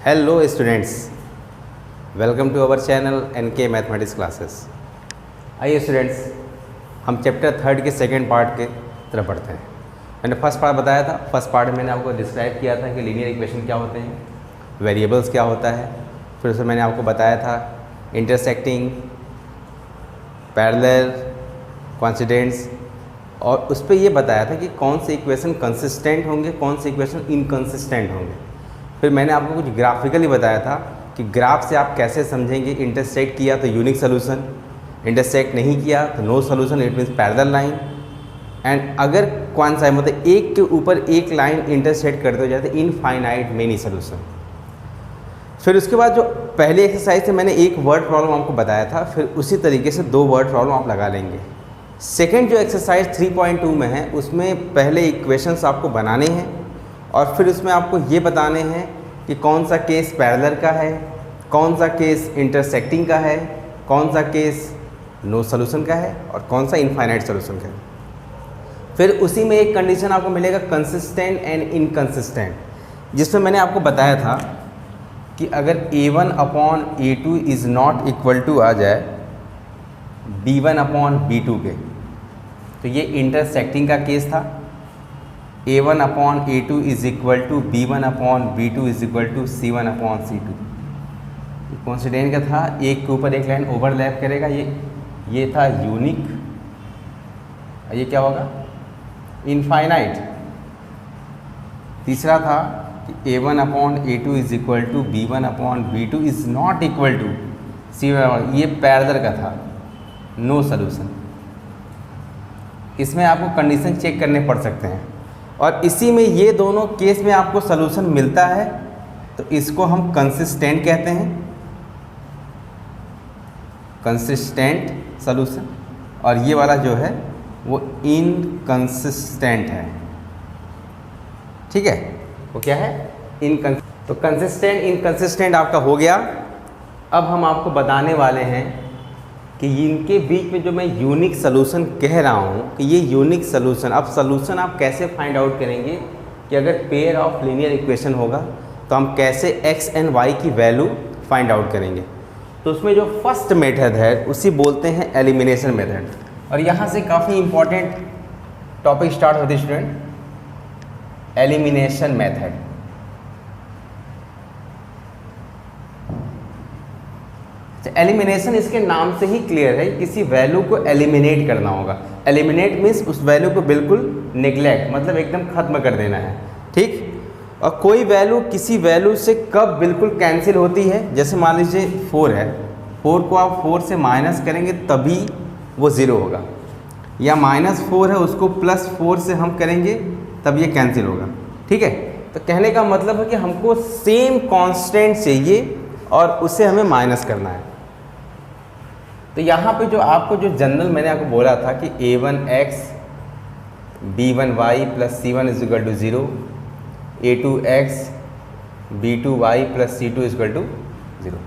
Hello students, welcome to our channel NK mathematics classes. आइए students, हम chapter 3 के second part के तरफ बढ़ते हैं। मैंने फर्स्ट पार्ट बताया था। फर्स्ट पार्ट में मैंने आपको डिस्क्राइब किया था कि लीनियर इक्वेशन क्या होते हैं, वेरिएबल्स क्या होता है। फिर उसमें मैंने आपको बताया था इंटरसेक्टिंग, पैरेलल, कोइंसिडेंट्स, और उस पर ये बताया था कि कौन से इक्वेशन कंसिस्टेंट होंगे, कौन से इक्वेशन इनकंसिस्टेंट होंगे। फिर मैंने आपको कुछ ग्राफिकली बताया था कि ग्राफ से आप कैसे समझेंगे इंटरसेक्ट किया तो यूनिक सोल्यूशन, इंटरसेक्ट नहीं किया तो no solution, it means parallel line. And अगर कौन सा मतलब एक के ऊपर एक लाइन इंटरसेक्ट करते हो जाते इनफाइनाइट मेनी सोल्यूशन। फिर उसके बाद जो पहले एक्सरसाइज से मैंने एक वर्ड प्रॉब्लम आपको बताया था, फिर उसी तरीके से 2 वर्ड प्रॉब्लम आप लगा लेंगे। सेकेंड जो एक्सरसाइज 3.2 में है उसमें पहले इक्वेशंस आपको बनाने हैं और फिर उसमें आपको ये बताने हैं कि कौन सा केस पैरेलल का है, कौन सा केस इंटरसेक्टिंग का है, कौन सा केस नो सोल्यूशन का है और कौन सा इनफाइनाइट सोल्यूशन का है। फिर उसी में एक कंडीशन आपको मिलेगा कंसिस्टेंट एंड इनकंसिस्टेंट, जिसमें मैंने आपको बताया था कि अगर A1/A2 is not equal to आ जाए B1/B2 के, तो ये इंटरसेक्टिंग का केस था। A1/A2 is equal to B1/B2 is equal to C1/C2। Coincident का था, एक के ऊपर एक लाइन ओवरलैप करेगा, ये था यूनिक, ये क्या होगा इनफाइनाइट। तीसरा था कि A1/A2 is equal to B1/B2 is not equal to C1, ये पैरेलल का था, नो सोल्यूशन। इसमें आपको कंडीशन चेक करने पड़ सकते हैं और इसी में ये दोनों केस में आपको सोल्यूशन मिलता है तो इसको हम कंसिस्टेंट कहते हैं, कंसिस्टेंट सोल्यूशन, और ये वाला जो है वो इनकंसिस्टेंट है। ठीक है, वो क्या है तो कंसिस्टेंट इनकंसिस्टेंट आपका हो गया। अब हम आपको बताने वाले हैं कि इनके बीच में जो मैं यूनिक सोल्यूशन कह रहा हूँ कि ये यूनिक सोल्यूशन, अब सोल्यूशन आप कैसे फाइंड आउट करेंगे कि अगर पेयर ऑफ लीनियर इक्वेशन होगा तो हम कैसे x एंड y की वैल्यू फाइंड आउट करेंगे। तो उसमें जो फर्स्ट मेथड है उसी बोलते हैं एलिमिनेशन मेथड, और यहाँ से काफ़ी इंपॉर्टेंट टॉपिक स्टार्ट होती है स्टूडेंट, एलिमिनेशन मेथड। एलिमिनेशन इसके नाम से ही क्लियर है, किसी वैल्यू को एलिमिनेट करना होगा। एलिमिनेट मीन्स उस वैल्यू को बिल्कुल नेग्लेक्ट, मतलब एकदम खत्म कर देना है। ठीक, और कोई वैल्यू किसी वैल्यू से कब बिल्कुल कैंसिल होती है, जैसे मान लीजिए 4 है, 4 को आप 4 से माइनस करेंगे तभी वो 0 होगा, या -4 है उसको +4 से हम करेंगे तब ये कैंसिल होगा। ठीक है, तो कहने का मतलब है कि हमको सेम कांस्टेंट चाहिए और उसे हमें माइनस करना है। तो यहाँ पे जो आपको जो जनरल मैंने आपको बोला था कि A1x B1y + C1 is equal to 0, A2x B2y + C2 is equal to 0।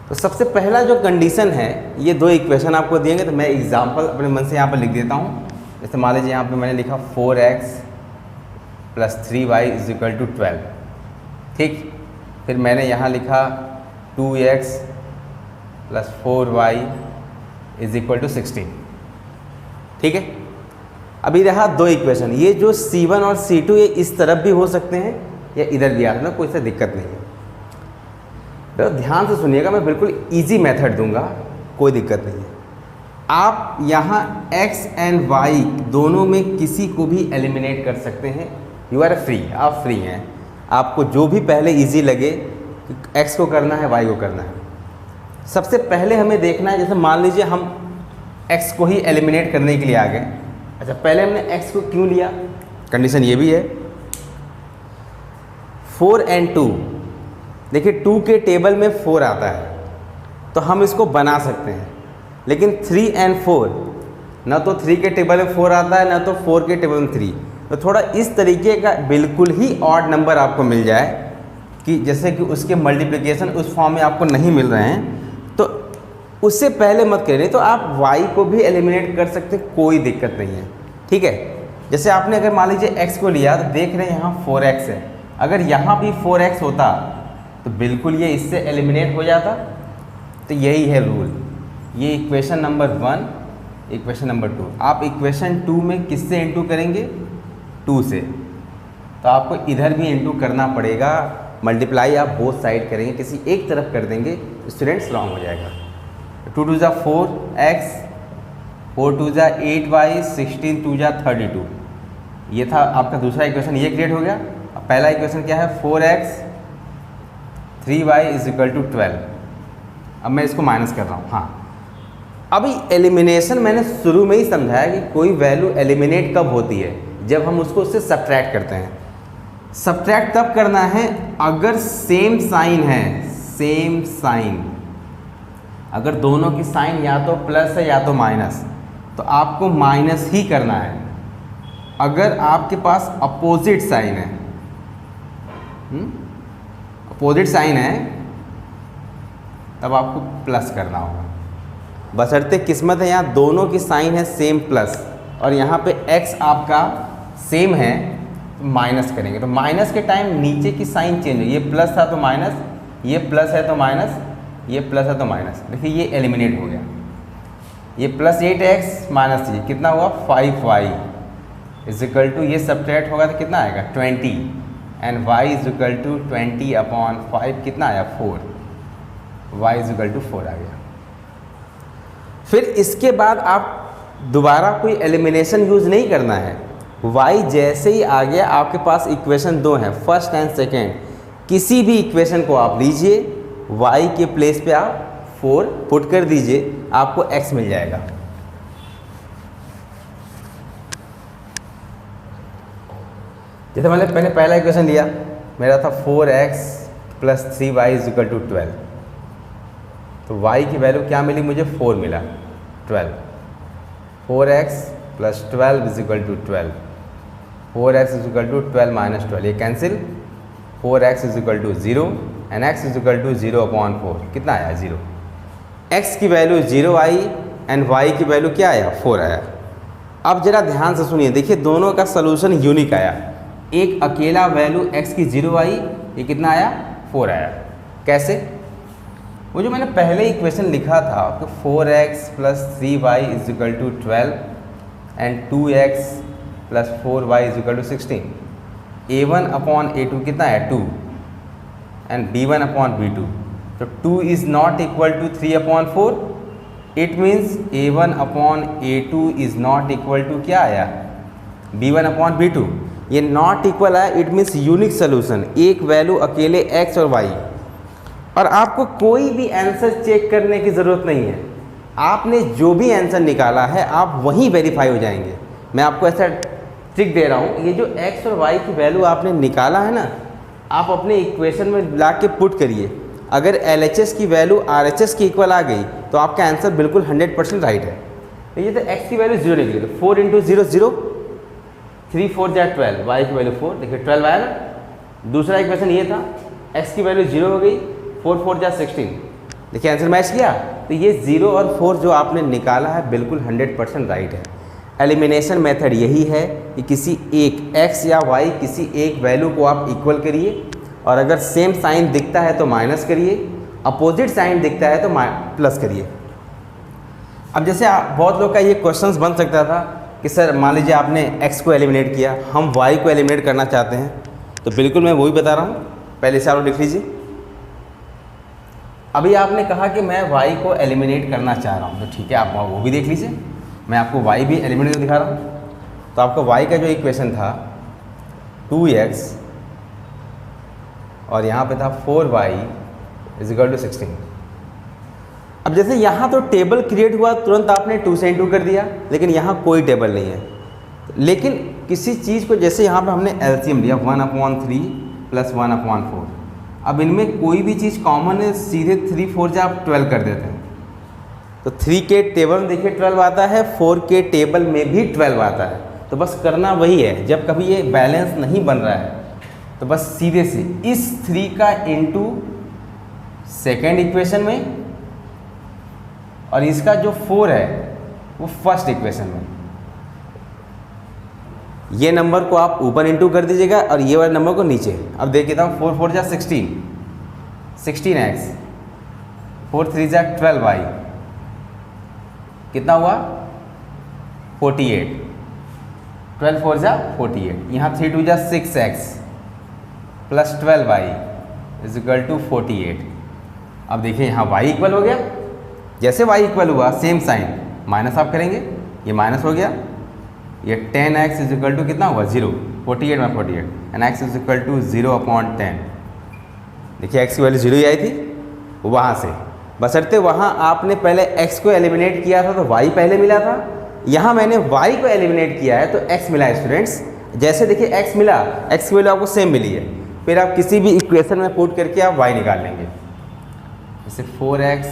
तो सबसे पहला जो कंडीशन है, ये 2 इक्वेशन आपको दिएंगे तो मैं एग्जांपल अपने मन से यहाँ पर लिख देता हूँ। जैसे मान लीजिए यहाँ पे मैंने लिखा 4x + 3y is equal to 12। ठीक, फिर मैंने यहाँ लिखा 2x + 4y is equal to 16। ठीक है, अभी रहा 2 इक्वेशन, ये जो C1 और C2 ये इस तरफ भी हो सकते हैं या इधर भी आ सकते हैं, कोई सा दिक्कत नहीं है। तो ध्यान से सुनिएगा, मैं बिल्कुल इजी मेथड दूंगा, कोई दिक्कत नहीं है। आप यहाँ x एंड y दोनों में किसी को भी एलिमिनेट कर सकते हैं, यू आर फ्री, आप फ्री हैं। आपको जो भी पहले इजी लगे, x को करना है y को करना है। सबसे पहले हमें देखना है, जैसे मान लीजिए हम x को ही एलिमिनेट करने के लिए आ गए। अच्छा, पहले हमने x को क्यों लिया, कंडीशन ये भी है 4 and 2। देखिए 2 के टेबल में 4 आता है तो हम इसको बना सकते हैं, लेकिन 3 and 4 ना तो 3 के टेबल में 4 आता है ना तो 4 के टेबल में 3। तो थोड़ा इस तरीके का बिल्कुल ही ऑड नंबर आपको मिल जाए कि जैसे कि उसके मल्टीप्लिकेशन उस फॉर्म में आपको नहीं मिल रहे हैं, तो उससे पहले मत करिए। तो आप y को भी एलिमिनेट कर सकते, कोई दिक्कत नहीं है। ठीक है, जैसे आपने अगर मान लीजिए x को लिया तो देख रहे हैं यहाँ 4x है, अगर यहाँ भी 4x होता तो बिल्कुल ये इससे एलिमिनेट हो जाता। तो यही है रूल। ये इक्वेशन नंबर 1, इक्वेशन नंबर 2। आप इक्वेशन 2 में किससे इंटू करेंगे? 2 से। तो आपको इधर भी इंटू करना पड़ेगा, मल्टीप्लाई आप बोथ साइड करेंगे, किसी एक तरफ कर देंगे स्टूडेंट्स रॉन्ग हो जाएगा। 2 2 ज़ा 4x, 4 2 ज़ा 8y, 16 2 ज़ा 32। ये था आपका दूसरा इक्वेशन, ये क्रिएट हो गया। अब पहला इक्वेशन क्या है? 4x 3y is equal to 12। अब मैं इसको माइनस कर रहा हूँ। हाँ, अभी एलिमिनेशन मैंने शुरू में ही समझाया कि कोई वैल्यू एलिमिनेट कब होती है? जब हम उसको उससे सब्ट्रैक्ट करते हैं। सब्ट्रैक्ट तब करना है अगर सेम साइन है, सेम साइन। अगर दोनों की साइन या तो प्लस है या तो माइनस, तो आपको माइनस ही करना है। अगर आपके पास अपोजिट साइन है, अपोजिट साइन है, तब आपको प्लस करना होगा। बशर्ते किस्मत है यहाँ दोनों की साइन है सेम प्लस, और यहाँ पे x आपका सेम है, तो माइनस करेंगे। तो माइनस के टाइम नीचे की साइन चेंज हो, ये प्लस था तो माइनस, ये प्लस है तो माइनस, ये प्लस है तो माइनस। देखिए ये एलिमिनेट हो गया। ये प्लस 8x माइनस ये कितना हुआ? 5y इज इक्वल टू, ये सब्ट्रैक्ट होगा तो कितना आएगा? 20, and y is equal to 20/5 कितना आया? 4। y इज इक्वल टू 4 आ गया। फिर इसके बाद आप दोबारा कोई एलिमिनेशन यूज़ नहीं करना है। y जैसे ही आ गया, आपके पास इक्वेशन 2 है, फर्स्ट एंड सेकेंड। किसी भी इक्वेशन को आप लीजिए, y के प्लेस पे आप 4 पुट कर दीजिए, आपको x मिल जाएगा। जैसे मैंने पहला इक्वेशन लिया, मेरा था 4x plus 3y is equal to 12। तो y की वैल्यू क्या मिली मुझे? 4 मिला, 12। 4x plus 12 is equal to 12। 4x is equal to 12 minus 12, ये cancel. 4x is equal to 0 and x is equal to 0/4 कितना आया? 0। x की वैल्यू 0 आई एंड y की वैल्यू क्या आया? 4 आया। अब जरा ध्यान से सुनिए, देखिए दोनों का सोल्यूशन यूनिक आया। एक अकेला वैल्यू x की 0 आई, ये कितना आया? 4 आया। कैसे? वो जो मैंने पहले इक्वेशन लिखा था कि 4x plus 3y is equal to 12 and 2x plus 4y is equal to 16। a1/a2 कितना है? 2 एंड b1/b2। तो 2 is not equal to 3/4। It means a1/a2 is not equal to क्या आया? b1/b2। ये नॉट इक्वल आया, इट मीन्स यूनिक सोल्यूशन, एक value अकेले x और y। और आपको कोई भी आंसर चेक करने की ज़रूरत नहीं है। आपने जो भी आंसर निकाला है आप वहीं वेरीफाई हो जाएंगे। मैं आपको ऐसा ट्रिक दे रहा हूँ, ये जो x और y की वैल्यू आपने निकाला है ना, आप अपने इक्वेशन में ला के पुट करिए। अगर LHS की वैल्यू RHS की इक्वल आ गई तो आपका आंसर बिल्कुल 100% राइट है। तो ये तो x की वैल्यू 0 निकली, तो 4 × 0 0, 3 4 = 12, y की वैल्यू 4, देखिए 12 आया ना। दूसरा इक्वेशन ये था, x की वैल्यू 0 हो गई, 4 4 = 16, देखिए आंसर मैच किया। तो ये 0 और 4 जो आपने निकाला है बिल्कुल 100% राइट है। एलिमिनेशन मेथड यही है कि किसी एक x या y किसी एक वैल्यू को आप इक्वल करिए, और अगर सेम साइन दिखता है तो माइनस करिए, अपोजिट साइन दिखता है तो प्लस करिए। अब जैसे बहुत लोग का ये क्वेश्चंस बन सकता था कि सर मान लीजिए आपने x को एलिमिनेट किया, हम y को एलिमिनेट करना चाहते हैं, तो बिल्कुल मैं वही बता रहा हूँ, पहले से आप लिख लीजिए। अभी आपने कहा कि मैं y को एलिमिनेट करना चाह रहा हूँ, तो ठीक है आप वो भी देख लीजिए, मैं आपको y भी एलिमिनेट दिखा रहा हूँ। तो आपका y का जो इक्वेशन था 2x और यहाँ पे था 4y इज इक्वल टू 16। अब जैसे यहाँ तो टेबल क्रिएट हुआ, तुरंत आपने 2 से इंटू कर दिया, लेकिन यहाँ कोई टेबल नहीं है। लेकिन किसी चीज़ को जैसे यहाँ पे हमने एलसीएम लिया 1/3 प्लस 1/4, अब इनमें कोई भी चीज़ कॉमन है, सीधे 3 4 जा आप 12 कर देते हैं। तो 3 के टेबल में देखिए 12 आता है, 4 के टेबल में भी 12 आता है। तो बस करना वही है, जब कभी ये बैलेंस नहीं बन रहा है तो बस सीधे से इस 3 का इंटू सेकेंड इक्वेशन में, और इसका जो 4 है वो फर्स्ट इक्वेशन में। ये नंबर को आप ऊपर इंटू कर दीजिएगा और ये वाले नंबर को नीचे। अब देख लेता हूँ 4 4 = 16, 16x, 4 3 जा 12y, कितना हुआ 48, 12 4 जा 48, यहाँ 3 2 जा 6x plus 12y is equal to 48। अब देखिए यहाँ y इक्वल हो गया, जैसे y इक्वल हुआ सेम साइन माइनस आप करेंगे, ये माइनस हो गया, ये 10x इज इक्वल टू कितना हुआ 0, 48 में 48 and x is equal to 0/10। देखिए x की वैल्यू 0 ही आई थी वहाँ से, बशर्ते वहाँ आपने पहले x को एलिमिनेट किया था तो y पहले मिला था, यहाँ मैंने y को एलिमिनेट किया है तो x मिला है स्टूडेंट्स। जैसे देखिए x मिला, x की वैल्यू आपको सेम मिली है, फिर आप किसी भी इक्वेशन में पुट करके आप y निकाल लेंगे। जैसे 4x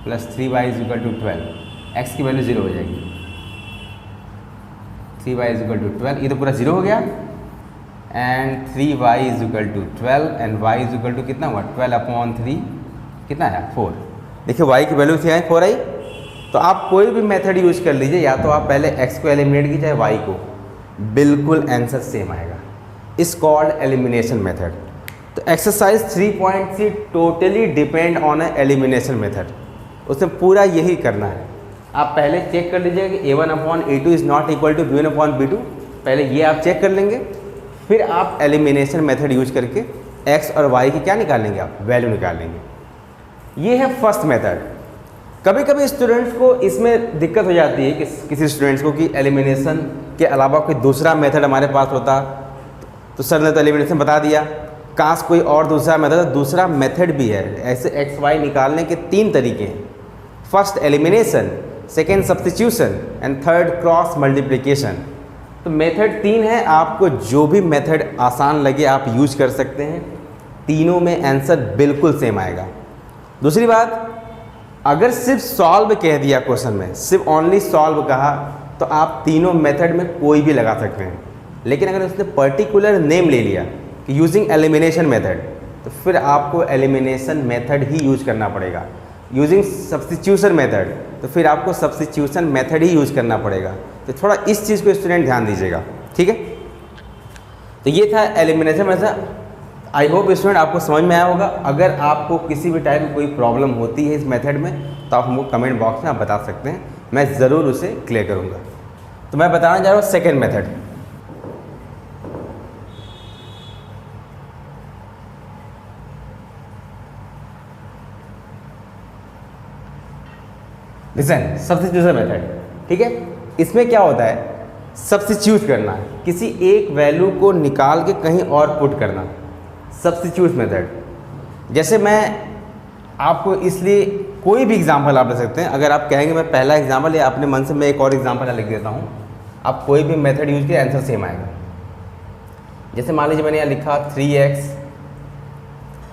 plus 3y is equal to 12, x की वैल्यू 0 हो जाएगी, 3y इज इक्वल टू 12, ये तो पूरा 0 हो गया and 3y is equal to 12 and y is equal to कितना हुआ 12/3 कितना है 4। देखिए y की वैल्यू क्या है 4 आई। तो आप कोई भी मेथड यूज कर लीजिए, या तो आप पहले x को एलिमिनेट कीजिए चाहे y को, बिल्कुल आंसर सेम आएगा। Is called elimination method. तो exercise 3.3 totally depend on elimination method, उसमें पूरा यही करना है। आप पहले चेक कर लीजिएगा कि a1/a2 is not equal to b1/b2, पहले ये आप चेक कर लेंगे, फिर आप एलिमिनेशन मेथड यूज करके x और y की क्या निकालेंगे, आप वैल्यू निकाल लेंगे। ये है फर्स्ट मेथड। कभी कभी स्टूडेंट्स को इसमें दिक्कत हो जाती है कि किसी स्टूडेंट्स को कि एलिमिनेशन के अलावा कोई दूसरा मेथड हमारे पास होता तो सर ने तो एलिमिनेशन बता दिया, काश कोई और दूसरा मेथड। दूसरा मेथड भी है, ऐसे एक्स वाई निकालने के 3 तरीके हैं। First elimination, second substitution and third cross multiplication. तो मेथड 3 है, आपको जो भी मेथड आसान लगे आप यूज कर सकते हैं, तीनों में आंसर बिल्कुल सेम आएगा। दूसरी बात, अगर सिर्फ सॉल्व कह दिया क्वेश्चन में, सिर्फ ओनली सॉल्व कहा, तो आप तीनों मेथड में कोई भी लगा सकते हैं। लेकिन अगर उसने पर्टिकुलर नेम ले लिया कि यूजिंग एलिमिनेशन मेथड, तो फिर आपको एलिमिनेशन मेथड ही यूज करना पड़ेगा। यूजिंग सब्स्टिट्यूशन मेथड, तो फिर आपको सब्स्टिट्यूशन मेथड ही यूज करना पड़ेगा। तो थोड़ा इस चीज़ को स्टूडेंट ध्यान दीजिएगा, ठीक है। तो ये था elimination method. I hope student आपको समझ में आया होगा। अगर आपको किसी भी टाइप की कोई प्रॉब्लम होती है इस मेथड में, तो आप हमको कमेंट बॉक्स में आप बता सकते हैं, मैं ज़रूर उसे क्लियर करूँगा। तो मैं बताना चाह रहा हूँ second method. Listen, substitution method, ठीक है। इसमें क्या होता है, सब्स्टिट्यूट करना है, किसी एक वैल्यू को निकाल के कहीं और पुट करना, सब्स्टिट्यूट मेथड। जैसे मैं आपको इसलिए कोई भी एग्जांपल आप ले सकते हैं। अगर आप कहेंगे मैं पहला एग्जांपल या अपने मन से मैं एक और एग्जांपल लिख देता हूँ, आप कोई भी मेथड यूज किए आंसर सेम आएगा। जैसे मान लीजिए मैंने यहाँ लिखा 3x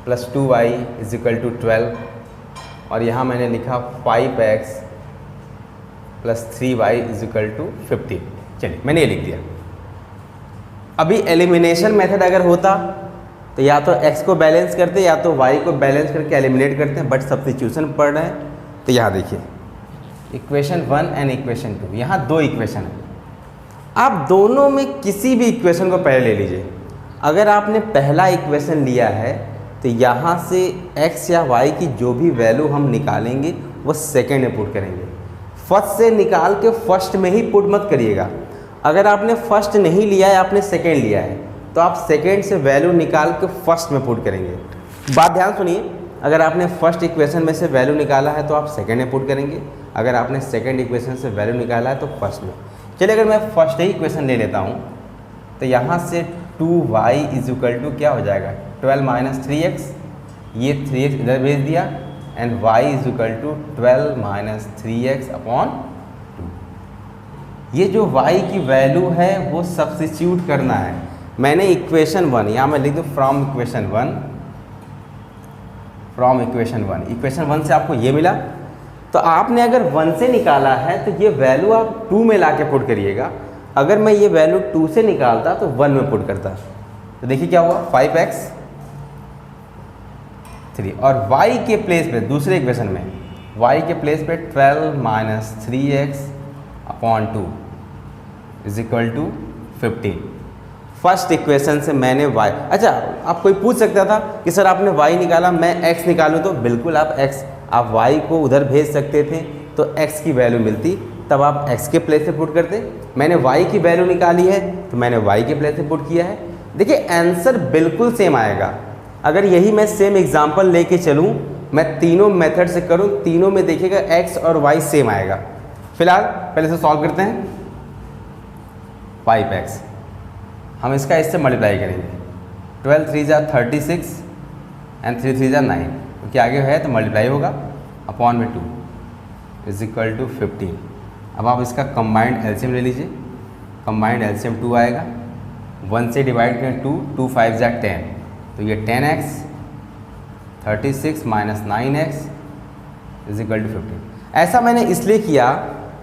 plus 2y is equal to 12, और यहाँ मैंने लिखा 5x plus 3y is equal to 50। चलिए मैंने ये लिख दिया। अभी एलिमिनेशन मेथड अगर होता तो या तो x को बैलेंस करते या तो y को बैलेंस करके एलिमिनेट करते हैं, बट सब्स्टिट्यूशन पढ़ रहे हैं। तो यहाँ देखिए इक्वेशन 1 एंड इक्वेशन 2, यहाँ 2 इक्वेशन है। आप दोनों में किसी भी इक्वेशन को पहले ले लीजिए। अगर आपने पहला इक्वेशन लिया है तो यहाँ से x या y की जो भी वैल्यू हम निकालेंगे वो सेकेंड में पुट करेंगे। फर्स्ट से निकाल के फर्स्ट में ही पुट मत करिएगा। अगर आपने फर्स्ट नहीं लिया है, आपने सेकेंड लिया है, तो आप सेकेंड से वैल्यू निकाल के फर्स्ट में पुट करेंगे। बात ध्यान सुनिए, अगर आपने फर्स्ट इक्वेशन में से वैल्यू निकाला है तो आप सेकेंड में पुट करेंगे। अगर आपने सेकेंड इक्वेशन से वैल्यू निकाला है तो फर्स्ट में। चलिए अगर मैं फर्स्ट ही इक्वेशन ले लेता हूँ, तो यहाँ से 2y इज इक्वल टू क्या हो जाएगा 12 माइनस 3x, ये 3x इधर भेज दिया, and y is equal to 12 minus 3x upon 2। ये जो y की वैल्यू है वो सब्स्टिट्यूट करना है। मैंने इक्वेशन 1 यहाँ मैं लिख दूँ from equation 1, from equation 1। Equation 1 से आपको ये मिला, तो आपने अगर 1 से निकाला है तो ये वैल्यू आप 2 में ला के पुट करिएगा। अगर मैं ये वैल्यू 2 से निकालता तो 1 में पुट करता, तो देखिए क्या हुआ 5x 3, और y के प्लेस पे दूसरे इक्वेशन में y के प्लेस पे 12 minus 3x upon 2 is equal to 15। First equation से मैंने y, अच्छा आप कोई पूछ सकता था कि सर आपने y निकाला मैं x निकालूं, तो बिल्कुल आप y को उधर भेज सकते थे तो x की वैल्यू मिलती, तब आप x के प्लेस पे पुट करते। मैंने y की वैल्यू निकाली है तो मैंने y के प्लेस पे पुट किया है। देखिए आंसर बिल्कुल सेम आएगा। अगर यही मैं सेम एग्जांपल लेके चलूँ, मैं तीनों मेथड से करूँ, तीनों में देखिएगा x और y सेम आएगा। फिलहाल पहले से सॉल्व करते हैं। 5x हम इसका इससे मल्टीप्लाई करेंगे। 12 3 जा 36 एंड 3 3 जा 9, क्योंकि आगे है तो मल्टीप्लाई होगा अपॉन में 2 इज इक्वल टू 15। अब आप इसका कंबाइंड एलसीएम ले लीजिए। कंबाइंड एलसीएम 2 आएगा, 1 से डिवाइड करें 2, 2 5 जा 10, तो ये 10x 36 minus 9x is equal to 15। ऐसा मैंने इसलिए किया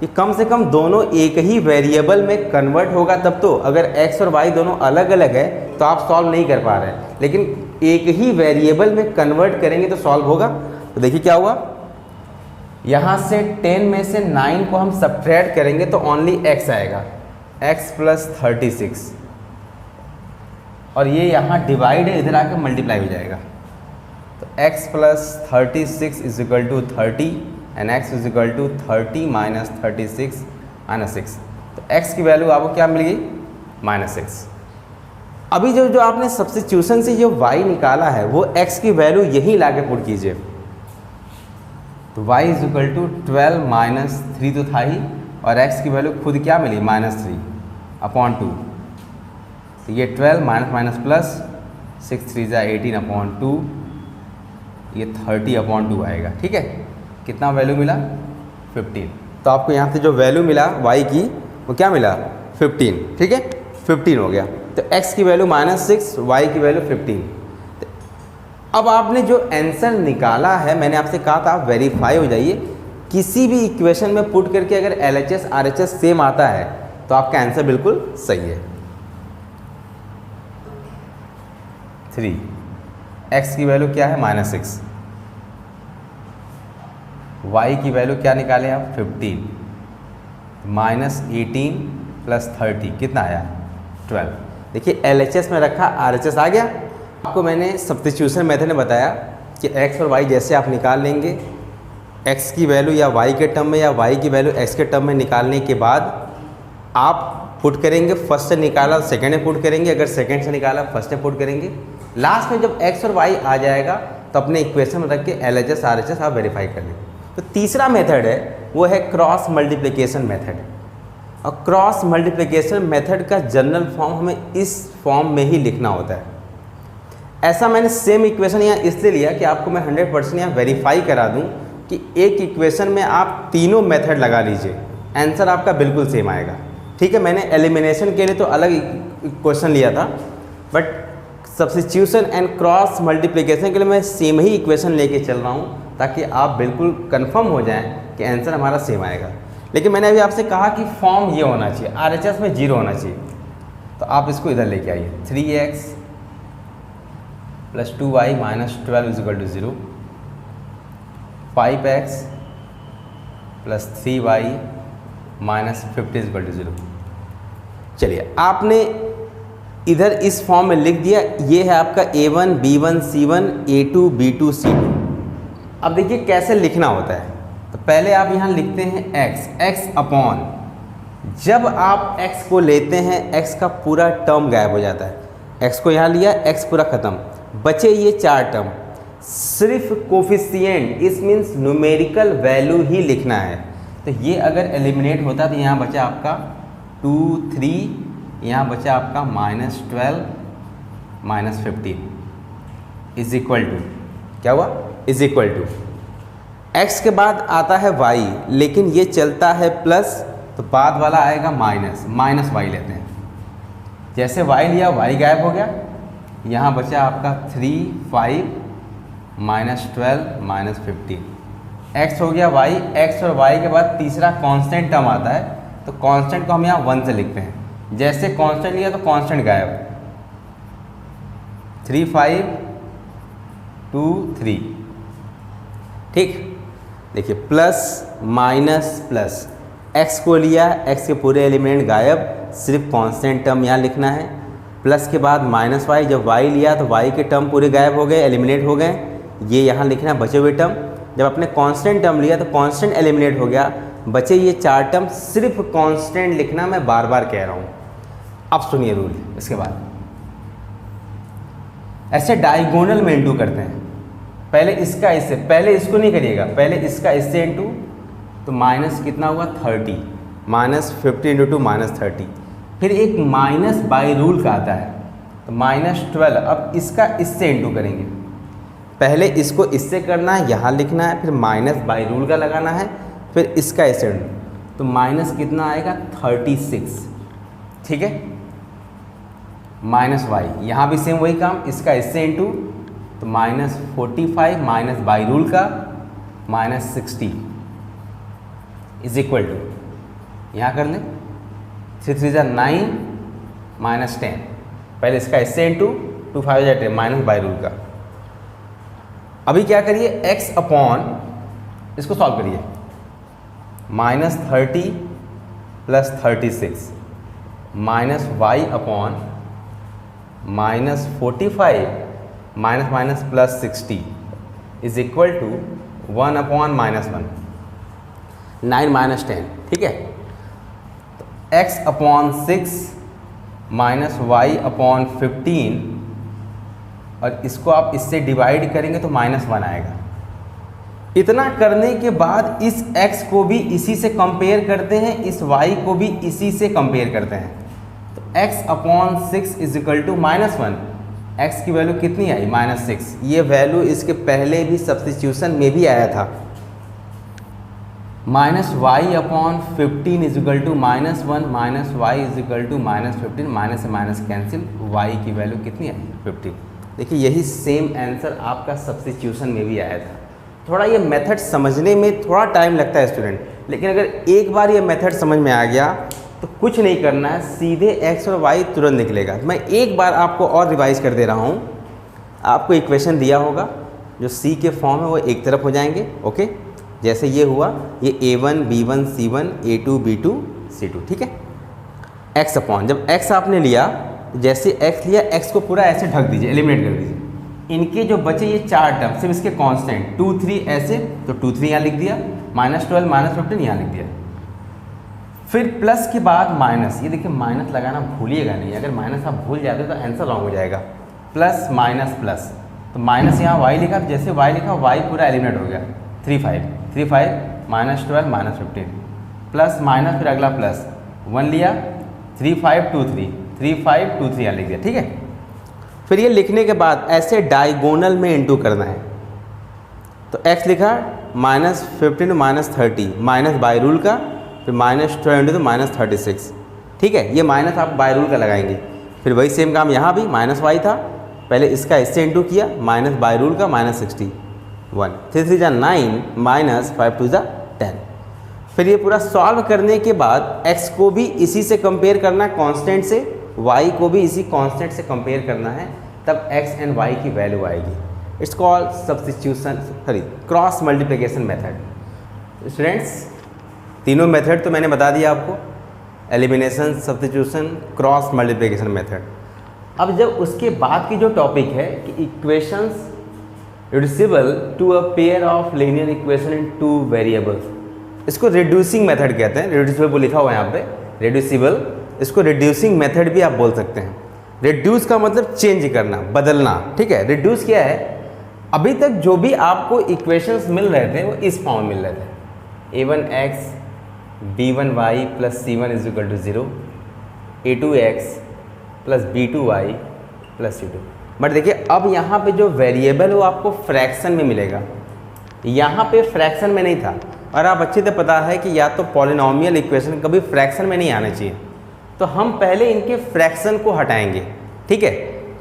कि कम से कम दोनों एक ही वेरिएबल में कन्वर्ट होगा तब तो। अगर x और y दोनों अलग अलग है तो आप सॉल्व नहीं कर पा रहे हैं, लेकिन एक ही वेरिएबल में कन्वर्ट करेंगे तो सॉल्व होगा। तो देखिए क्या हुआ, यहाँ से 10 में से 9 को हम सब्ट्रैक्ट करेंगे तो ओनली x आएगा, x प्लस 36, और ये यहाँ डिवाइड है, इधर आकर मल्टीप्लाई हो जाएगा। तो x plus 36 is equal to 30 and x is equal to 30 minus 36 minus 6। तो x की वैल्यू आपको क्या मिल गई, -6। अभी जो आपने सब्स्टिट्यूशन से जो y निकाला है वो x की वैल्यू यहीं ला के पुट कीजिए। तो y is equal to 12 minus 3 तो था ही, और x की वैल्यू खुद क्या मिली, -3 अपॉन 2। तो ये 12 माइनस माइनस प्लस 6 3 जा 18 अपॉन 2, ये 30 अपॉन 2 आएगा। ठीक है, कितना वैल्यू मिला, 15। तो आपको यहाँ से जो वैल्यू मिला y की वो क्या मिला, 15। ठीक है, 15 हो गया। तो x की वैल्यू -6, y की वैल्यू 15। अब आपने जो आंसर निकाला है, मैंने आपसे कहा था आप वेरीफाई हो जाइए। किसी भी इक्वेशन में पुट करके अगर LHS RHS सेम आता है तो आपका आंसर बिल्कुल सही है। 3, x की वैल्यू क्या है, -6, y की वैल्यू क्या निकाले आप, 15, -18 प्लस 30 कितना आया, 12। देखिए LHS में रखा, RHS आ गया। आपको मैंने सब्स्टिट्यूशन मेथड में बताया कि x और y जैसे आप निकाल लेंगे, x की वैल्यू या y के टर्म में या y की वैल्यू x के टर्म में निकालने के बाद आप पुट करेंगे। फर्स्ट से निकाला सेकेंड में पुट करेंगे, अगर सेकेंड से निकाला फर्स्ट में पुट करेंगे। लास्ट में जब x और y आ जाएगा तो अपने इक्वेशन में रख के LHS RHS आप वेरीफाई कर लेंगे। तो तीसरा मेथड है वो है क्रॉस मल्टीप्लिकेशन मेथड। और क्रॉस मल्टीप्लिकेशन मेथड का जनरल फॉर्म हमें इस फॉर्म में ही लिखना होता है। ऐसा मैंने सेम इक्वेशन यहाँ इसलिए लिया कि आपको मैं 100% यहाँ वेरीफाई करा दूँ कि एक इक्वेशन में आप तीनों मेथड लगा लीजिए, आंसर आपका बिल्कुल सेम आएगा। ठीक है, मैंने एलिमिनेशन के लिए तो अलग क्वेश्चन लिया था, but substitution and cross multiplication के लिए मैं सेम ही इक्वेशन लेके चल रहा हूँ ताकि आप बिल्कुल कंफर्म हो जाएं कि आंसर हमारा सेम आएगा। लेकिन मैंने अभी आपसे कहा कि फॉर्म ये होना चाहिए, RHS में 0 होना चाहिए। तो आप इसको इधर लेके आइए, 3x plus 2y minus 12 is equal to 0, 5x plus 3y minus 50 is equal to 0। चलिए आपने इधर इस फॉर्म में लिख दिया। ये है आपका A1 B1 C1 A2 B2 C2। अब देखिए कैसे लिखना होता है। तो पहले आप यहाँ लिखते हैं x अपॉन, जब आप x को लेते हैं x का पूरा टर्म गायब हो जाता है। x को यहाँ लिया, x पूरा ख़त्म, बचे ये 4 टर्म। सिर्फ कोफिशिएंट, इस मीन्स न्यूमेरिकल वैल्यू ही लिखना है। तो ये अगर एलिमिनेट होता तो यहाँ बचा आपका 2 3, यहाँ बचा आपका -12 -15 इज इक्वल टू, क्या हुआ, इज इक्वल टू x के बाद आता है y, लेकिन ये चलता है प्लस, तो बाद वाला आएगा माइनस y लेते हैं। जैसे y लिया y गायब हो गया, यहाँ बचा आपका 3 5 -12 -15, x हो गया y। x और y के बाद तीसरा कांस्टेंट टर्म आता है, तो कांस्टेंट को हम यहाँ 1 से लिखते हैं। जैसे कांस्टेंट लिया तो कांस्टेंट गायब, 3 5 2 3। ठीक, देखिए प्लस माइनस प्लस, x को लिया, x के पूरे एलिमेंट गायब, सिर्फ कांस्टेंट टर्म यहाँ लिखना है। प्लस के बाद माइनस वाई, जब वाई लिया तो वाई के टर्म पूरे गायब हो गए, एलिमिनेट हो गए, ये यहाँ लिखना है बचे हुए टर्म। जब अपने कांस्टेंट टर्म लिया तो कांस्टेंट एलिमिनेट हो गया, बचे ये 4 टर्म, सिर्फ कांस्टेंट लिखना, मैं बार बार कह रहा हूँ। अब सुनिए रूल, इसके बाद ऐसे डायगोनल में इंटू करते हैं। पहले इसका इससे, पहले इसको नहीं करिएगा, पहले इसका इससे इंटू, तो माइनस कितना हुआ 30, माइनस 50 इंटू 2 माइनस 30। फिर एक माइनस बाई रूल का आता है, तो माइनस 12। अब इसका इससे इंटू करेंगे, पहले इसको इससे करना है, यहाँ लिखना है, फिर माइनस बाई रूल का लगाना है, फिर इसका इससे इंटू, तो माइनस कितना आएगा 36। ठीक है, माइनस वाई, यहाँ भी सेम वही काम, इसका इससे इंटू, तो माइनस 45 माइनस बाई रूल का माइनस 60 इज इक्वल टू, यहाँ कर लें 3 3 9 माइनस 10, पहले इसका इससे इंटू, 2 5 10 माइनस बाई रूल का। अभी क्या करिए, x अपॉन, इसको सॉल्व करिए, minus 30 plus 36 minus y upon minus 45 minus minus plus 60 is equal to 1 upon minus 1, 9 minus 10। ठीक है, तो x upon 6 minus y upon 15, और इसको आप इससे डिवाइड करेंगे तो माइनस 1 आएगा। इतना करने के बाद इस x को भी इसी से कंपेयर करते हैं, इस y को भी इसी से कंपेयर करते हैं, तो x upon 6 is equal to minus 1। x की वैल्यू कितनी आई, माइनस 6। ये वैल्यू इसके पहले भी सब्स्टिट्यूशन में भी आया था। Minus y upon 15 is equal to minus 1, minus y is equal to minus 15, minus से माइनस कैंसिल, y की वैल्यू कितनी आई 15। देखिए यही सेम आंसर आपका सब्स्टिट्यूशन में भी आया था। थोड़ा ये मेथड समझने में थोड़ा टाइम लगता है स्टूडेंट, लेकिन अगर एक बार ये मेथड समझ में आ गया तो कुछ नहीं करना है, सीधे x और y तुरंत निकलेगा। मैं एक बार आपको और रिवाइज कर दे रहा हूँ। आपको इक्वेशन दिया होगा, जो c के फॉर्म है वो एक तरफ हो जाएंगे। ओके, जैसे ये हुआ, ये a1 b1 c1 a2 b2 c2। ठीक है, x अपॉन, जब x आपने लिया, जैसे x लिया, x को पूरा ऐसे ढक दीजिए, एलिमिनेट कर दीजिए। इनके जो बचे ये 4 टर्म, सिर्फ इसके कांस्टेंट 2 3 ऐसे, तो 2 3 यहाँ लिख दिया, माइनस 12 माइनस 15 यहाँ लिख दिया। फिर प्लस के बाद माइनस, ये देखिए माइनस लगाना भूलिएगा नहीं, अगर माइनस आप भूल जाते तो आंसर रॉन्ग हो जाएगा। प्लस माइनस प्लस, तो माइनस यहाँ y लिखा, जैसे y लिखा y पूरा एलिमिनेट हो गया। 3 5 माइनस 12 माइनस 15, प्लस माइनस, फिर अगला प्लस, 1 लिया, 3 5 2 3 3 5 2 3 यहाँ लिख दिया। ठीक है, फिर ये लिखने के बाद ऐसे डायगोनल में इंटू करना है, तो x लिखा minus 15 minus 30 minus by rule का, फिर माइनस 12 इंटू माइनस 36। ठीक है, ये माइनस आप बाई रूल का लगाएंगे। फिर वही सेम काम यहाँ भी, माइनस वाई था, पहले इसका इससे इंटू किया, माइनस बाई रूल का माइनस 60, 1 3 3 9 माइनस 5 2 10। फिर ये पूरा सॉल्व करने के बाद x को भी इसी से कंपेयर करना है कांस्टेंट से, y को भी इसी कांस्टेंट से कंपेयर करना है, तब x एंड y की वैल्यू आएगी। It's called substitution, sorry cross multiplication method. Students, तीनों मेथड तो मैंने बता दिया आपको, elimination, substitution, cross multiplication method. अब जब उसके बाद की जो टॉपिक है कि equations reducible to a pair of linear equation in 2 variables, इसको रिड्यूसिंग मेथड कहते हैं। रिड्यूसिबल लिखा हुआ है यहाँ पे, रिड्यूसिबल, इसको रिड्यूसिंग मेथड भी आप बोल सकते हैं। रिड्यूस का मतलब चेंज करना, बदलना। ठीक है, रिड्यूस क्या है, अभी तक जो भी आपको इक्वेशंस मिल रहे थे वो इस फॉर्म में मिल रहे थे, a1x b1y plus c1 is equal to 0, a2x plus b2y plus c2। But देखिए अब यहाँ पे जो वेरिएबल है वो आपको फ्रैक्शन में मिलेगा, यहाँ पे फ्रैक्शन में नहीं था। और आप अच्छे से पता है कि या तो पॉलिनॉमियल इक्वेशन कभी फ्रैक्शन में नहीं आना चाहिए, तो हम पहले इनके फ्रैक्शन को हटाएंगे। ठीक है,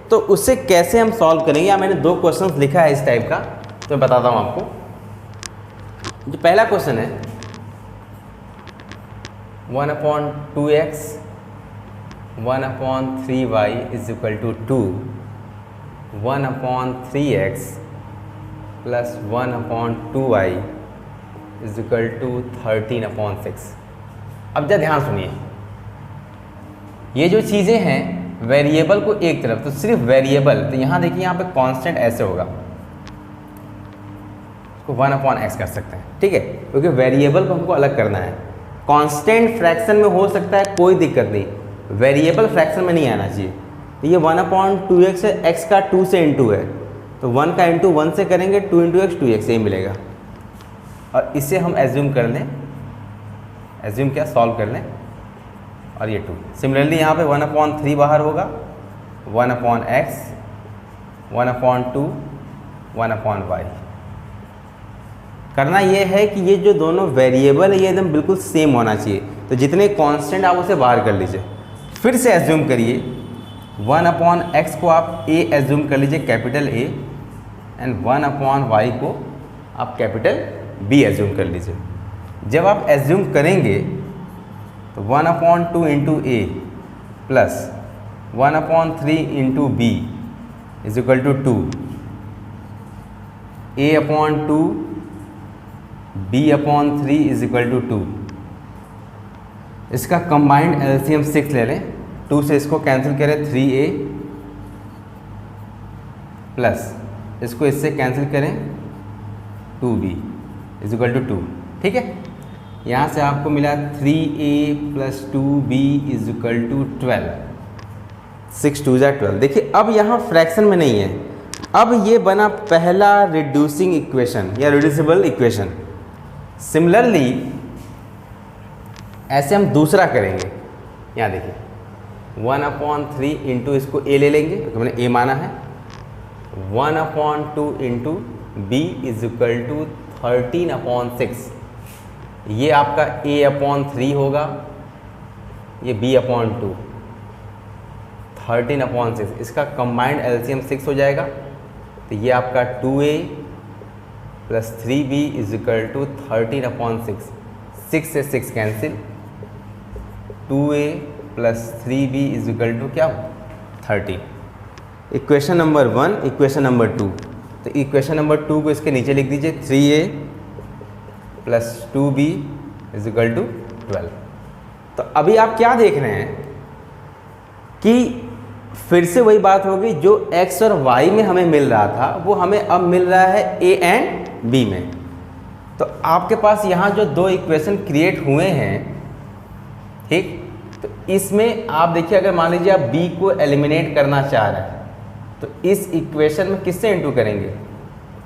तो उससे कैसे हम सॉल्व करेंगे, या मैंने 2 क्वेश्चंस लिखा है इस टाइप का, तो मैं बताता हूँ आपको। जो पहला क्वेश्चन है 1/2x 1/3y is equal to 2, 1/3x plus 1/2y is equal to 13/6। अब जरा ध्यान सुनिए, ये जो चीज़ें हैं वेरिएबल को एक तरफ, तो सिर्फ वेरिएबल, तो यहाँ देखिए यहाँ पे कांस्टेंट ऐसे होगा, इसको 1/x कर सकते हैं, ठीक है, क्योंकि वेरिएबल को हमको अलग करना है। कांस्टेंट फ्रैक्शन में हो सकता है, कोई दिक्कत नहीं, वेरिएबल फ्रैक्शन में नहीं आना चाहिए। तो ये 1/2x है, x का 2 से इंटू है, तो 1 का इंटू 1 से करेंगे, 2 × x 2x यही मिलेगा। और इसे हम एज्यूम कर लें, एज्यूम क्या, सॉल्व कर लें, और ये 2। सिमिलरली यहाँ पे 1/3 बाहर होगा, 1/x, 1/2, 1/y। करना ये है कि ये जो दोनों वेरिएबल है ये एकदम बिल्कुल सेम होना चाहिए, तो जितने कांस्टेंट आप उसे बाहर कर लीजिए। फिर से एज्यूम करिए, 1/x को आप a एज्यूम कर लीजिए, कैपिटल A, एंड 1/y को आप कैपिटल B एज्यूम कर लीजिए। जब आप एज्यूम करेंगे तो 1/2 into A plus 1/3 into B is equal to 2, A/2 B/3 is equal to 2। इसका कंबाइंड एलसीएम 6 ले लें, 2 से इसको कैंसिल करें 3A प्लस इसको इससे कैंसिल करें 2B इज इक्वल टू 2, ठीक है। यहाँ से आपको मिला 3A plus 2B is equal to 12, 6 2 = 12। देखिए अब यहाँ फ्रैक्शन में नहीं है, अब ये बना पहला रिड्यूसिंग इक्वेशन या रिड्यूसिबल इक्वेशन। सिमिलरली ऐसे हम दूसरा करेंगे, यहाँ देखिए 1/3 इंटू इसको A ले लेंगे क्योंकि मैंने A माना है, 1/2 into B is equal to 13/6। ये आपका A/3 होगा, ये B/2, 13/6। इसका कंबाइंड एलसीएम 6 हो जाएगा, तो ये आपका 2A plus 3B is equal to 13/6। 6 से 6 cancel, 2A plus 3B is equal to क्या, 13। Equation number 1, equation number 2। तो इक्वेशन नंबर 2 को इसके नीचे लिख दीजिए, 3A plus 2B is equal to 12। तो अभी आप क्या देख रहे हैं कि फिर से वही बात होगी, जो x और y में हमें मिल रहा था वो हमें अब मिल रहा है a एंड b में। तो आपके पास यहाँ जो दो इक्वेशन क्रिएट हुए हैं, ठीक, तो इसमें आप देखिए अगर मान लीजिए आप b को एलिमिनेट करना चाह रहे हैं तो इस इक्वेशन में किससे इंटू करेंगे,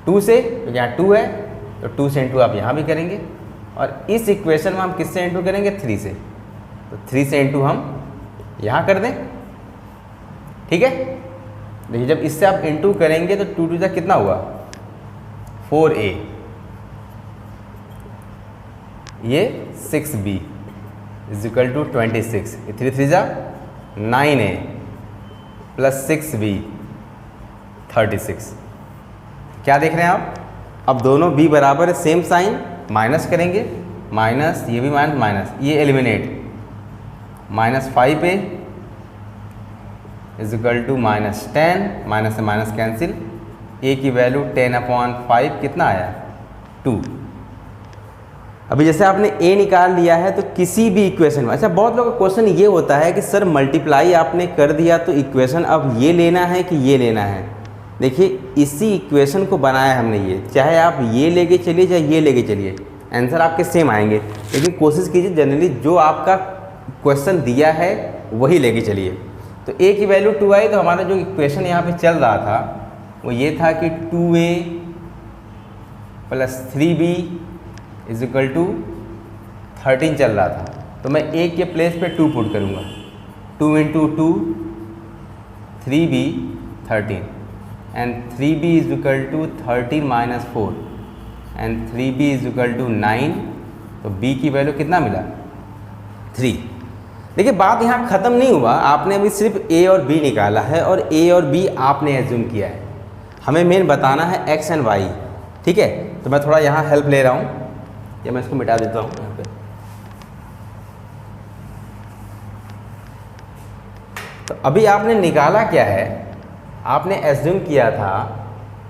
2 से, तो यहाँ 2 है तो 2 से इंटू आप यहाँ भी करेंगे, और इस इक्वेशन में हम किससे इंटू करेंगे, 3 से, तो 3 से इंटू हम यहाँ कर दें, ठीक है। देखिए जब इससे आप इंटू करेंगे तो 2 2 कितना हुआ, 4A, ये 6B is equal to 26, 3 3 9A plus 6B 36। क्या देख रहे हैं आप, अब दोनों b बराबर है, सेम साइन, माइनस करेंगे, माइनस, ये भी माइनस, माइनस, ये eliminate, -5A is equal to -10, minus से माइनस कैंसिल, a की वैल्यू 10/5 कितना आया, 2। अभी जैसे आपने a निकाल लिया है तो किसी भी इक्वेशन में, अच्छा बहुत लोगों का क्वेश्चन ये होता है कि सर मल्टीप्लाई आपने कर दिया तो इक्वेशन अब ये लेना है कि ये लेना है। देखिए इसी इक्वेशन को बनाया हमने, ये चाहे आप ये लेके चलिए चाहे ये लेके चलिए, आंसर आपके सेम आएंगे, लेकिन कोशिश कीजिए जनरली जो आपका क्वेश्चन दिया है वही लेके चलिए। तो a की वैल्यू 2 आई, तो हमारा जो इक्वेशन यहाँ पे चल रहा था वो ये था कि 2A plus 3B is equal to 13 चल रहा था, तो मैं a के प्लेस पे 2 पुट करूँगा, 2 into 2 3B 13 and 3B is equal to 13 minus 4 and 3B is equal to 9, तो B की वैल्यू कितना मिला, 3। देखिए बात यहाँ ख़त्म नहीं हुआ, आपने अभी सिर्फ A और B निकाला है और A और B आपने एज्यूम किया है, हमें मेन बताना है x एंड y, ठीक है। तो मैं थोड़ा यहाँ हेल्प ले रहा हूँ, या मैं इसको मिटा देता हूँ यहाँ पे। तो अभी आपने निकाला क्या है, आपने एज्यूम किया था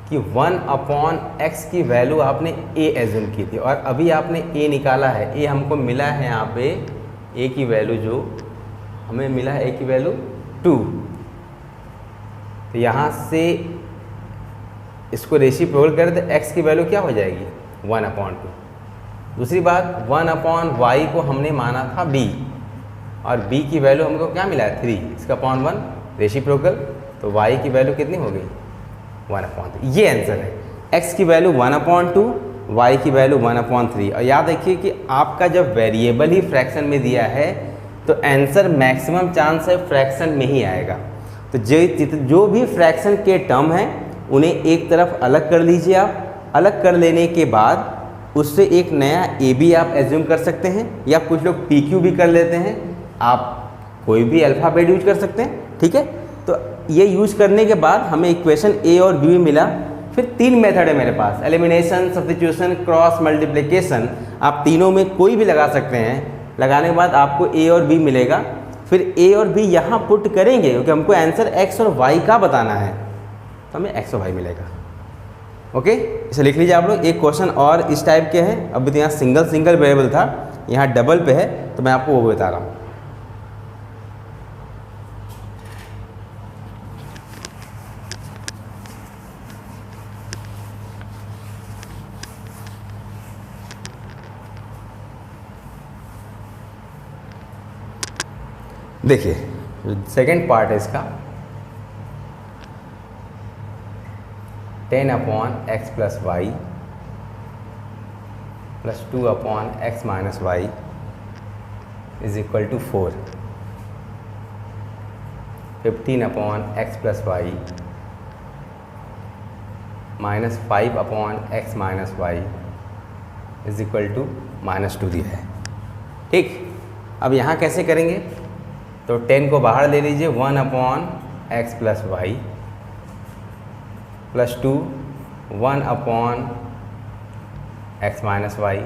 कि 1/x की वैल्यू आपने a एज्यूम की थी, और अभी आपने a निकाला है, a हमको मिला है यहाँ पे a की वैल्यू, जो हमें मिला है a की वैल्यू 2, तो यहाँ से इसको रेसिप्रोकल करें तो x की वैल्यू क्या हो जाएगी 1/2। दूसरी बात 1/y को हमने माना था b और b की वैल्यू हमको क्या मिला है 3, इसका अपॉन 1 रेसिप्रोकल, तो y की वैल्यू कितनी हो गई 1/2। ये आंसर है, x की वैल्यू 1/2, y की वैल्यू 1/3। और याद रखिए कि आपका जब वेरिएबल ही फ्रैक्शन में दिया है तो आंसर मैक्सिमम चांस है फ्रैक्शन में ही आएगा। तो जो भी फ्रैक्शन के टर्म हैं उन्हें एक तरफ अलग कर लीजिए आप। अलग कर लेने के बाद उससे एक नया ए बी आप एज्यूम कर सकते हैं, या कुछ लोग पी क्यू भी कर लेते हैं, आप कोई भी अल्फ़ाबेट यूज कर सकते हैं, ठीक है। तो ये यूज करने के बाद हमें इक्वेशन ए और बी मिला। फिर 3 मेथड है मेरे पास, एलिमिनेशन, सब्स्टिट्यूशन, क्रॉस मल्टीप्लिकेशन। आप तीनों में कोई भी लगा सकते हैं। लगाने के बाद आपको ए और बी मिलेगा। फिर ए और बी यहाँ पुट करेंगे क्योंकि हमको आंसर एक्स और वाई का बताना है, तो हमें एक्स और वाई मिलेगा। ओके, इसे लिख लीजिए आप लोग। एक क्वेश्चन और इस टाइप के हैं। अब तो यहाँ सिंगल वेरिएबल था, यहाँ डबल पे है, तो मैं आपको वो बता रहा हूँ। देखिए सेकेंड पार्ट है इसका, 10/x + y + 2/x - y = 4, 15/x + y - 5/x - y = -2 दिया है। ठीक, अब यहाँ कैसे करेंगे? तो 10 को बाहर ले लीजिए, 1/x + y + 2 1/x - y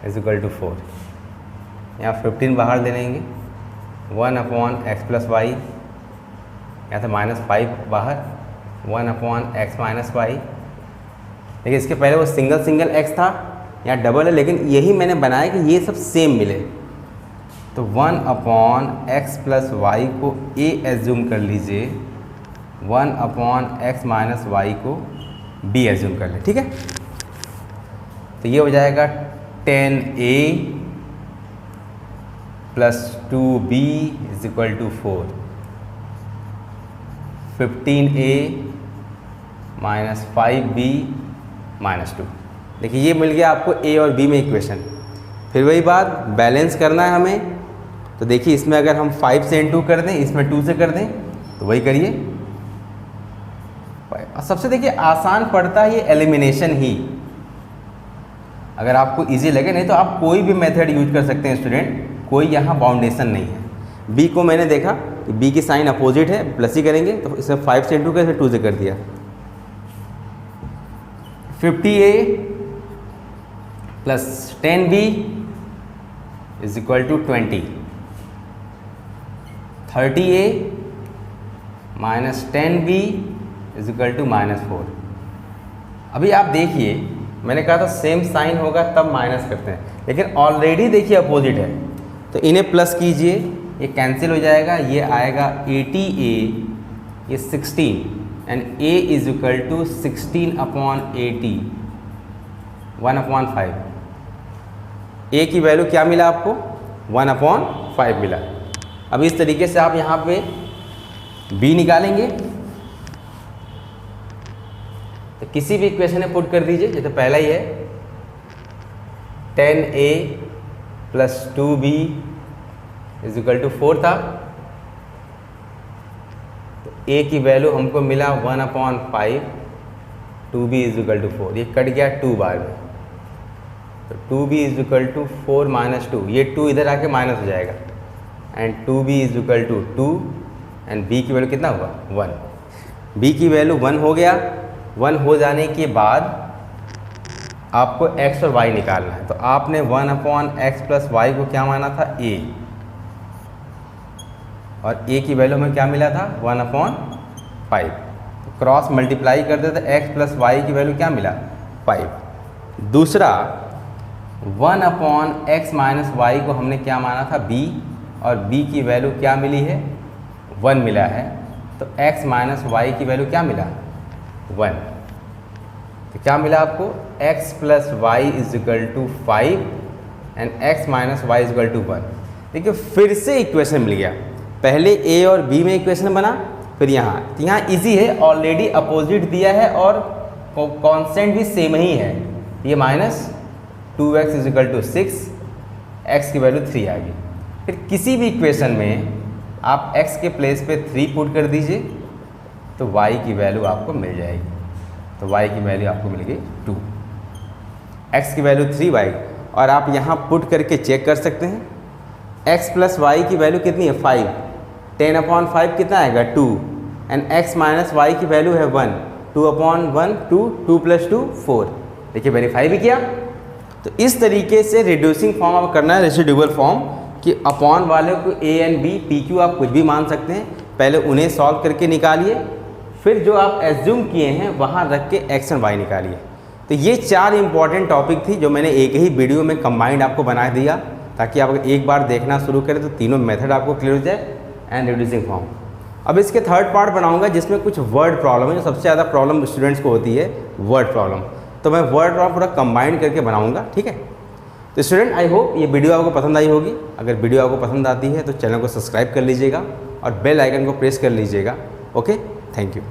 = 4। यहाँ 15 बाहर ले लेंगे, 1/x + y, यहाँ तो -5 बाहर, 1/x - y। देखिए इसके पहले वो सिंगल x था, यहाँ डबल है, लेकिन यही मैंने बनाया कि ये सब सेम मिले। तो 1/x + y को a एज्यूम कर लीजिए, 1/x - y को b एज्यूम कर ले, ठीक है। तो ये हो जाएगा 10a + 2b = 4, 15a - 5b - 2। देखिए ये मिल गया आपको a और b में इक्वेशन। फिर वही बात, बैलेंस करना है हमें। तो देखिए इसमें अगर हम 5 से इनटू कर दें, इसमें 2 से कर दें, तो वही करिए। सबसे देखिए आसान पड़ता है ये एलिमिनेशन ही, अगर आपको इजी लगे। नहीं तो आप कोई भी मेथड यूज कर सकते हैं स्टूडेंट, कोई यहाँ बाउंडेशन नहीं है। बी को मैंने देखा कि बी की साइन अपोजिट है, प्लस ही करेंगे, तो इसमें 5 से इनटू कर 2 से कर दिया। 50a + 10b = 20, 30a - 10b = -4। अभी आप देखिए मैंने कहा था सेम साइन होगा तब माइनस करते हैं, लेकिन ऑलरेडी देखिए अपोजिट है, तो इन्हें प्लस कीजिए, ये कैंसिल हो जाएगा, ये आएगा 80a, ये 16 एंड a = 16/80, 1/5। a की वैल्यू क्या मिला आपको 1/5 मिला। अब इस तरीके से आप यहाँ पे b निकालेंगे, तो किसी भी इक्वेशन में पुट कर दीजिए। जैसे पहला ही है 10a + 2b = 4 था, तो a की वैल्यू हमको मिला 1/5, 2b = 4, ये कट गया 2 बार में, तो 2b = 4 - 2, ये 2 इधर आके माइनस हो जाएगा, एंड 2b = 2 एंड b की वैल्यू कितना हुआ 1। b की वैल्यू 1 हो गया। 1 हो जाने के बाद आपको x और y निकालना है, तो आपने 1/x + y को क्या माना था a, और a की वैल्यू में क्या मिला था 1/5, तो क्रॉस मल्टीप्लाई कर देते x + y की वैल्यू क्या मिला 5। दूसरा 1/x - y को हमने क्या माना था b, और b की वैल्यू क्या मिली है 1 मिला है, तो x माइनस वाई की वैल्यू क्या मिला 1। तो क्या मिला आपको x plus y is equal to 5 and x minus y is equal to 1। देखिए फिर से इक्वेशन मिल गया, पहले a और b में इक्वेशन बना, फिर यहाँ इजी है, ऑलरेडी अपोजिट दिया है और कांस्टेंट भी सेम ही है, ये minus 2x is equal to 6, x की वैल्यू 3 आ गई। फिर किसी भी इक्वेशन में आप x के प्लेस पे 3 पुट कर दीजिए तो y की वैल्यू आपको मिल जाएगी। तो y की वैल्यू आपको मिल गई 2, x की वैल्यू 3y, और आप यहाँ पुट करके चेक कर सकते हैं x प्लस वाई की वैल्यू कितनी है 5, 10/5 कितना आएगा 2, एंड x माइनस वाई की वैल्यू है 1, 2/1 2, 2 + 2 4। देखिए वेरीफाई भी किया। तो इस तरीके से रिड्यूसिंग फॉर्म आप करना है, रेसिड्यूअल फॉर्म कि अपॉन वाले को a and b p q आप कुछ भी मान सकते हैं, पहले उन्हें सॉल्व करके निकालिए, फिर जो आप एज्यूम किए हैं वहाँ रख के x एंड y निकालिए। तो ये 4 इंपॉर्टेंट टॉपिक थी जो मैंने एक ही वीडियो में कंबाइंड आपको बना दिया, ताकि आप एक बार देखना शुरू करें तो तीनों मेथड आपको क्लियर हो जाए एंड रिड्यूसिंग फॉर्म। अब इसके थर्ड पार्ट बनाऊंगा जिसमें कुछ वर्ड प्रॉब्लम है, जो सबसे ज़्यादा प्रॉब्लम स्टूडेंट्स को होती है वर्ड प्रॉब्लम, तो मैं वर्ड प्रॉब्लम पूरा कंबाइंड करके बनाऊंगा, ठीक है। तो स्टूडेंट आई होप ये वीडियो आपको पसंद आई होगी। अगर वीडियो आपको पसंद आती है तो चैनल को सब्सक्राइब कर लीजिएगा और बेल आइकन को प्रेस कर लीजिएगा। Okay, thank you.